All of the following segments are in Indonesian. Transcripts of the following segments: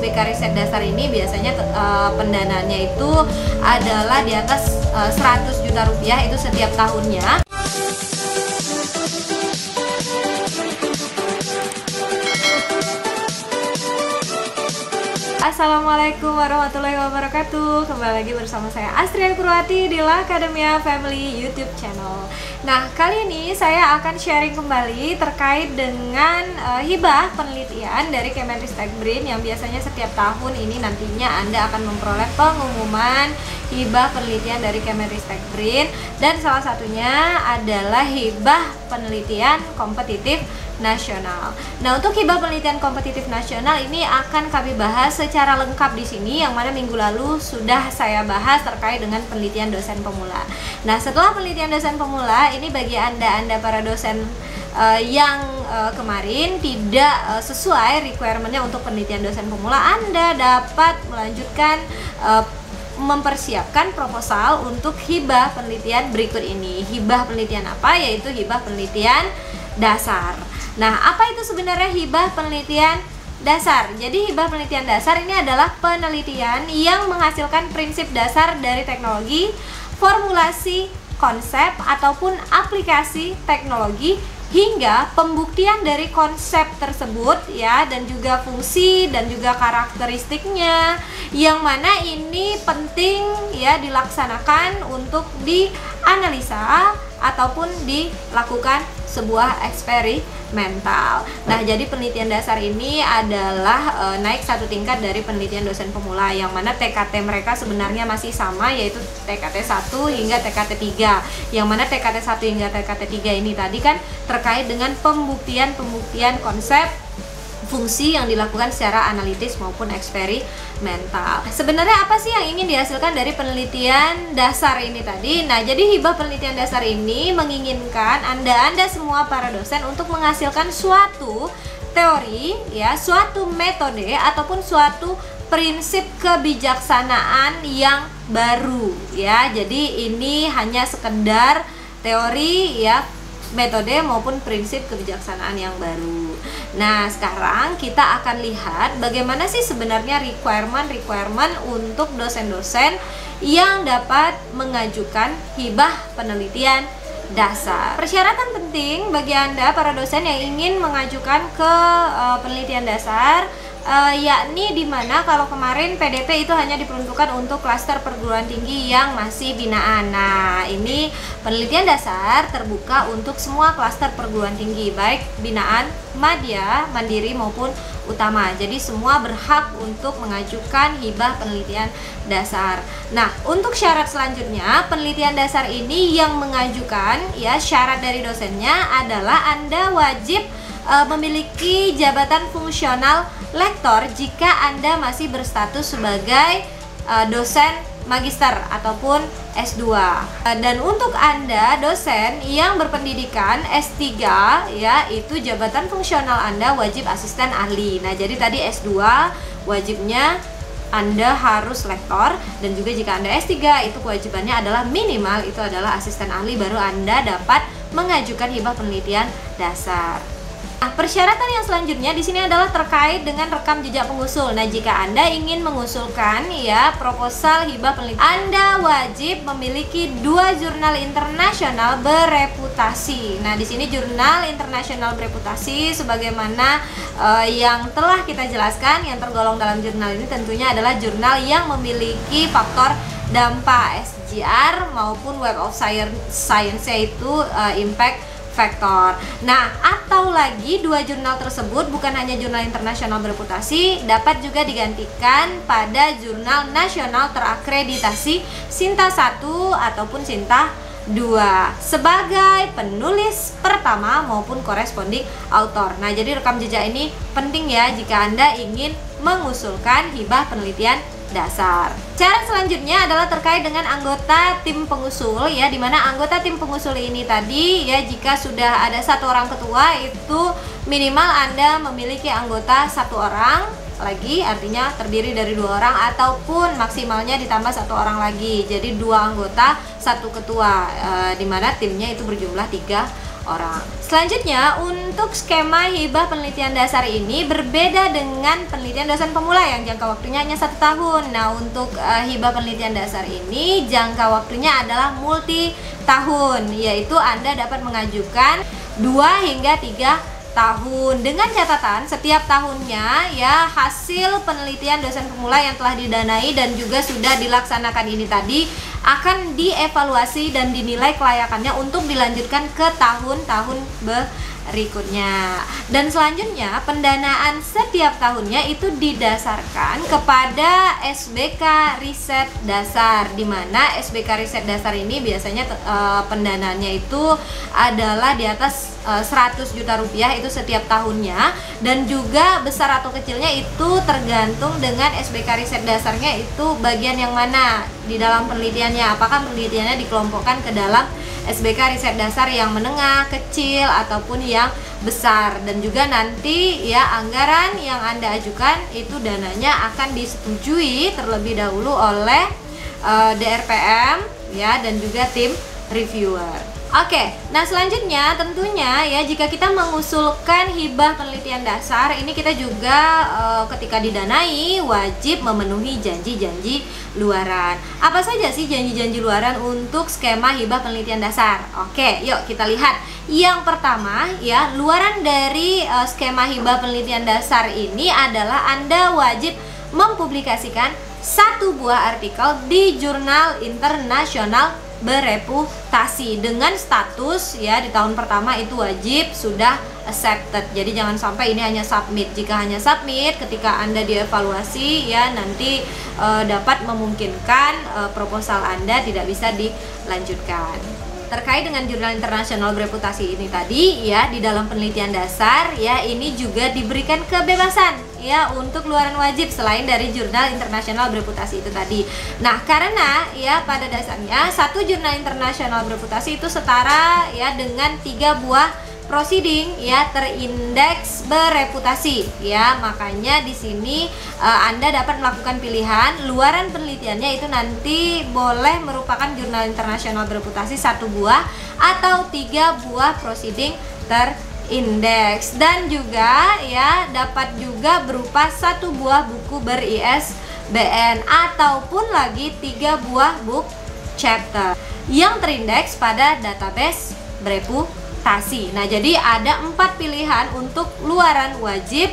SBK Riset Dasar ini biasanya pendanaannya itu adalah di atas 100 juta rupiah itu setiap tahunnya. Assalamualaikum warahmatullahi wabarakatuh. Kembali lagi bersama saya Astria Purwati di La Academia Family YouTube channel. Nah, kali ini saya akan sharing kembali terkait dengan hibah penelitian dari Kemenristek BRIN yang biasanya setiap tahun ini nantinya Anda akan memperoleh pengumuman hibah penelitian dari Kemenristek BRIN, dan salah satunya adalah hibah penelitian kompetitif nasional. Nah, untuk hibah penelitian kompetitif nasional ini akan kami bahas secara lengkap di sini, yang mana minggu lalu sudah saya bahas terkait dengan penelitian dosen pemula. Nah, setelah penelitian dosen pemula ini, bagi anda para dosen yang kemarin tidak sesuai requirementnya untuk penelitian dosen pemula, Anda dapat melanjutkan mempersiapkan proposal untuk hibah penelitian berikut ini. Hibah penelitian apa? Yaitu hibah penelitian dasar. Nah, apa itu sebenarnya hibah penelitian dasar? Jadi hibah penelitian dasar ini adalah penelitian yang menghasilkan prinsip dasar dari teknologi, formulasi, konsep, ataupun aplikasi teknologi, hingga pembuktian dari konsep tersebut ya, dan juga fungsi dan juga karakteristiknya, yang mana ini penting ya dilaksanakan untuk dianalisa ataupun dilakukan sebuah eksperimental. Nah, jadi penelitian dasar ini adalah naik satu tingkat dari penelitian dosen pemula, yang mana TKT mereka sebenarnya masih sama, yaitu TKT 1 hingga TKT 3. Yang mana TKT 1 hingga TKT 3 ini tadi kan terkait dengan pembuktian konsep, fungsi yang dilakukan secara analitis maupun eksperimental. Sebenarnya apa sih yang ingin dihasilkan dari penelitian dasar ini tadi? Nah, jadi hibah penelitian dasar ini menginginkan Anda semua para dosen untuk menghasilkan suatu teori ya, suatu metode ataupun suatu prinsip kebijaksanaan yang baru ya. Jadi ini hanya sekedar teori ya, metode maupun prinsip kebijaksanaan yang baru. Nah, sekarang kita akan lihat bagaimana sih sebenarnya requirement untuk dosen-dosen yang dapat mengajukan hibah penelitian dasar. Persyaratan penting bagi Anda para dosen yang ingin mengajukan ke penelitian dasar, yakni dimana kalau kemarin PDP itu hanya diperuntukkan untuk klaster perguruan tinggi yang masih binaan. Nah, ini penelitian dasar terbuka untuk semua klaster perguruan tinggi, baik binaan, madya, mandiri maupun utama. Jadi semua berhak untuk mengajukan hibah penelitian dasar. Nah, untuk syarat selanjutnya, penelitian dasar ini yang mengajukan ya, syarat dari dosennya adalah Anda wajib memiliki jabatan fungsional lektor jika Anda masih berstatus sebagai dosen magister ataupun S2. Dan untuk Anda dosen yang berpendidikan S3 ya, itu jabatan fungsional Anda wajib asisten ahli. Nah, jadi tadi S2 wajibnya Anda harus lektor, dan juga jika Anda S3 itu kewajibannya adalah minimal itu adalah asisten ahli, baru Anda dapat mengajukan hibah penelitian dasar. Nah, persyaratan yang selanjutnya di sini adalah terkait dengan rekam jejak pengusul. Nah, jika Anda ingin mengusulkan ya proposal hibah penelitian, Anda wajib memiliki 2 jurnal internasional bereputasi. Nah, di sini jurnal internasional bereputasi sebagaimana yang telah kita jelaskan, yang tergolong dalam jurnal ini tentunya adalah jurnal yang memiliki faktor dampak SGR maupun Web of Science, yaitu impact faktor. Nah, atau lagi 2 jurnal tersebut bukan hanya jurnal internasional bereputasi, dapat juga digantikan pada jurnal nasional terakreditasi Sinta 1 ataupun Sinta 2 sebagai penulis pertama maupun corresponding author. Nah, jadi rekam jejak ini penting ya jika Anda ingin mengusulkan hibah penelitian dasar. Syarat selanjutnya adalah terkait dengan anggota tim pengusul ya, dimana anggota tim pengusul ini tadi ya, jika sudah ada 1 orang ketua, itu minimal Anda memiliki anggota 1 orang lagi, artinya terdiri dari 2 orang ataupun maksimalnya ditambah 1 orang lagi. Jadi 2 anggota 1 ketua, dimana timnya itu berjumlah 3 orang. Selanjutnya, untuk skema hibah penelitian dasar ini berbeda dengan penelitian dosen pemula yang jangka waktunya hanya 1 tahun. Nah, untuk hibah penelitian dasar ini jangka waktunya adalah multi tahun, yaitu Anda dapat mengajukan 2 hingga 3 tahun dengan catatan setiap tahunnya ya hasil penelitian dosen pemula yang telah didanai dan juga sudah dilaksanakan ini tadi akan dievaluasi dan dinilai kelayakannya untuk dilanjutkan ke tahun-tahun berikutnya. Dan selanjutnya pendanaan setiap tahunnya itu didasarkan kepada SBK riset dasar, di mana SBK riset dasar ini biasanya pendanaannya itu adalah di atas 100 juta rupiah itu setiap tahunnya, dan juga besar atau kecilnya itu tergantung dengan SBK riset dasarnya itu bagian yang mana di dalam penelitiannya. Apakah penelitiannya dikelompokkan ke dalam SBK riset dasar yang menengah, kecil, ataupun yang besar. Dan juga nanti ya anggaran yang Anda ajukan itu dananya akan disetujui terlebih dahulu oleh DRPM ya, dan juga tim reviewer. Oke, nah selanjutnya tentunya ya jika kita mengusulkan hibah penelitian dasar ini kita juga ketika didanai wajib memenuhi janji-janji luaran. Apa saja sih janji-janji luaran untuk skema hibah penelitian dasar? Oke, yuk kita lihat. Yang pertama ya, luaran dari skema hibah penelitian dasar ini adalah Anda wajib mempublikasikan 1 buah artikel di jurnal internasional bereputasi dengan status ya di tahun pertama itu wajib sudah accepted. Jadi jangan sampai ini hanya submit. Jika hanya submit, ketika Anda dievaluasi ya nanti dapat memungkinkan proposal Anda tidak bisa dilanjutkan. Terkait dengan jurnal internasional bereputasi ini tadi ya, di dalam penelitian dasar ya ini juga diberikan kebebasan ya untuk luaran wajib selain dari jurnal internasional bereputasi itu tadi. Nah, karena ya pada dasarnya 1 jurnal internasional bereputasi itu setara ya dengan 3 buah proceeding ya terindeks bereputasi ya. Makanya di sini Anda dapat melakukan pilihan luaran penelitiannya itu nanti boleh merupakan jurnal internasional bereputasi 1 buah atau 3 buah proceeding terindeks, dan juga ya dapat juga berupa 1 buah buku ber-ISBN ataupun lagi 3 buah book chapter yang terindeks pada database bereputasi. Nah, jadi ada 4 pilihan untuk luaran wajib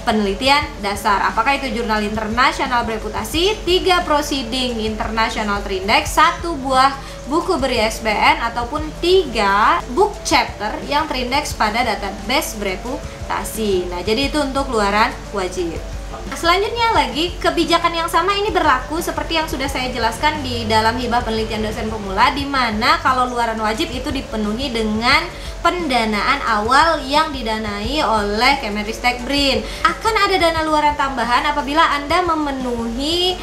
penelitian dasar. Apakah itu jurnal internasional bereputasi, 3 proceeding internasional terindeks, 1 buah buku ber-ISBN, ataupun 3 book chapter yang terindeks pada database bereputasi. Nah, jadi itu untuk luaran wajib. Selanjutnya lagi, kebijakan yang sama ini berlaku seperti yang sudah saya jelaskan di dalam hibah penelitian dosen pemula, di mana kalau luaran wajib itu dipenuhi dengan pendanaan awal yang didanai oleh Kemenristek BRIN. Akan ada dana luaran tambahan apabila Anda memenuhi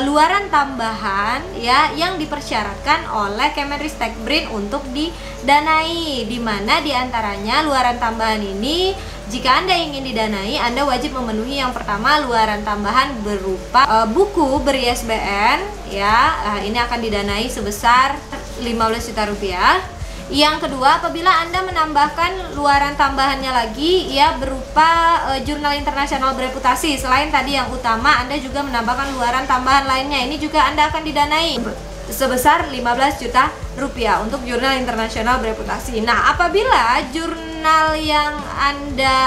luaran tambahan ya yang dipersyaratkan oleh Kemenristek BRIN untuk didanai, di mana diantaranya luaran tambahan ini jika Anda ingin didanai, Anda wajib memenuhi yang pertama luaran tambahan berupa buku ber-ISBN ya, ini akan didanai sebesar 15 juta rupiah. Yang kedua, apabila Anda menambahkan luaran tambahannya lagi ya berupa jurnal internasional bereputasi, selain tadi yang utama Anda juga menambahkan luaran tambahan lainnya, ini juga Anda akan didanai sebesar 15 juta rupiah untuk jurnal internasional bereputasi. Nah, apabila jurnal yang Anda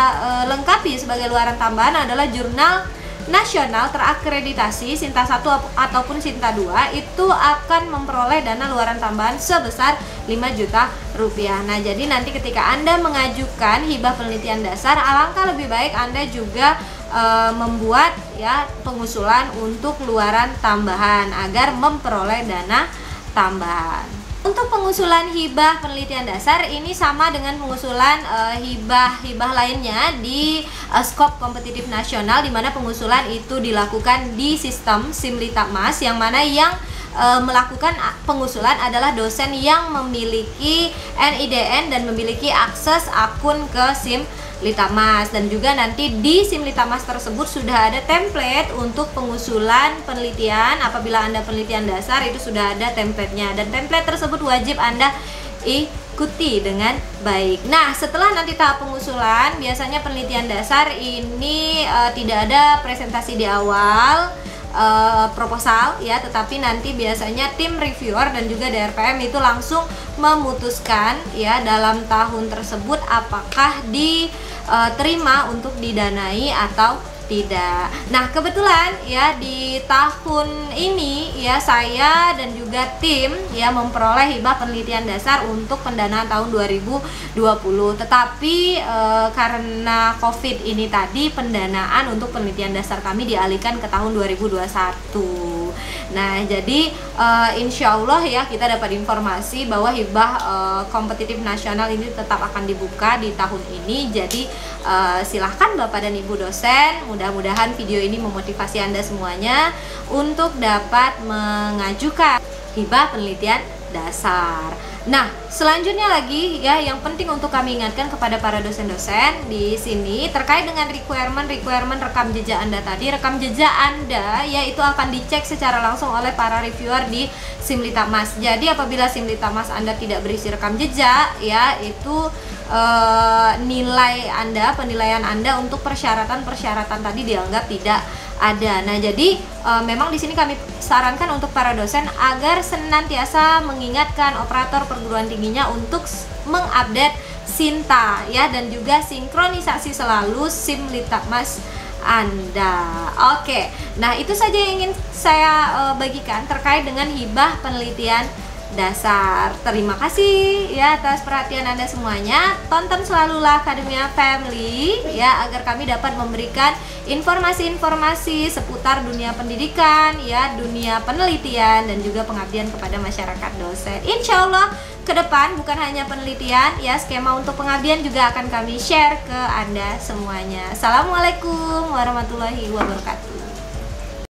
lengkapi sebagai luaran tambahan adalah jurnal nasional terakreditasi Sinta 1 ataupun Sinta 2, itu akan memperoleh dana luaran tambahan sebesar 5 juta rupiah. Nah, jadi nanti ketika Anda mengajukan hibah penelitian dasar, alangkah lebih baik Anda juga membuat ya pengusulan untuk luaran tambahan agar memperoleh dana tambahan. Untuk pengusulan hibah penelitian dasar ini sama dengan pengusulan hibah lainnya di skop kompetitif nasional, di mana pengusulan itu dilakukan di sistem Simlitapmas, yang mana yang melakukan pengusulan adalah dosen yang memiliki NIDN dan memiliki akses akun ke Simlitapmas. Dan juga nanti di Simlitapmas tersebut sudah ada template untuk pengusulan penelitian. Apabila Anda penelitian dasar itu sudah ada templatenya, dan template tersebut wajib Anda ikuti dengan baik. Nah, setelah nanti tahap pengusulan, biasanya penelitian dasar ini tidak ada presentasi di awal proposal ya, tetapi nanti biasanya tim reviewer dan juga DRPM itu langsung memutuskan ya dalam tahun tersebut apakah diterima untuk didanai atau tidak. Nah, kebetulan ya di tahun ini ya saya dan juga tim ya memperoleh hibah penelitian dasar untuk pendanaan tahun 2020. Tetapi karena Covid ini tadi, pendanaan untuk penelitian dasar kami dialihkan ke tahun 2021. Nah, jadi insya Allah ya kita dapat informasi bahwa hibah kompetitif nasional ini tetap akan dibuka di tahun ini. Jadi silahkan Bapak dan Ibu dosen, mudah-mudahan video ini memotivasi Anda semuanya untuk dapat mengajukan hibah penelitian dasar. Nah, selanjutnya lagi ya yang penting untuk kami ingatkan kepada para dosen-dosen di sini terkait dengan requirement rekam jejak Anda tadi. Rekam jejak Anda ya itu akan dicek secara langsung oleh para reviewer di Simlitapmas. Jadi apabila Simlitapmas Anda tidak berisi rekam jejak ya, itu penilaian Anda untuk persyaratan tadi dianggap tidak ada. Nah, jadi memang di sini kami sarankan untuk para dosen agar senantiasa mengingatkan operator perguruan tingginya untuk mengupdate Sinta ya, dan juga sinkronisasi selalu Simlitapmas Anda. Oke. Nah, itu saja yang ingin saya bagikan terkait dengan hibah penelitian dasar. Terima kasih ya atas perhatian Anda semuanya. Tonton selalulah Akademia Family ya agar kami dapat memberikan informasi-informasi seputar dunia pendidikan ya, dunia penelitian dan juga pengabdian kepada masyarakat dosen. Insya Allah ke depan bukan hanya penelitian ya, skema untuk pengabdian juga akan kami share ke Anda semuanya. Assalamualaikum warahmatullahi wabarakatuh.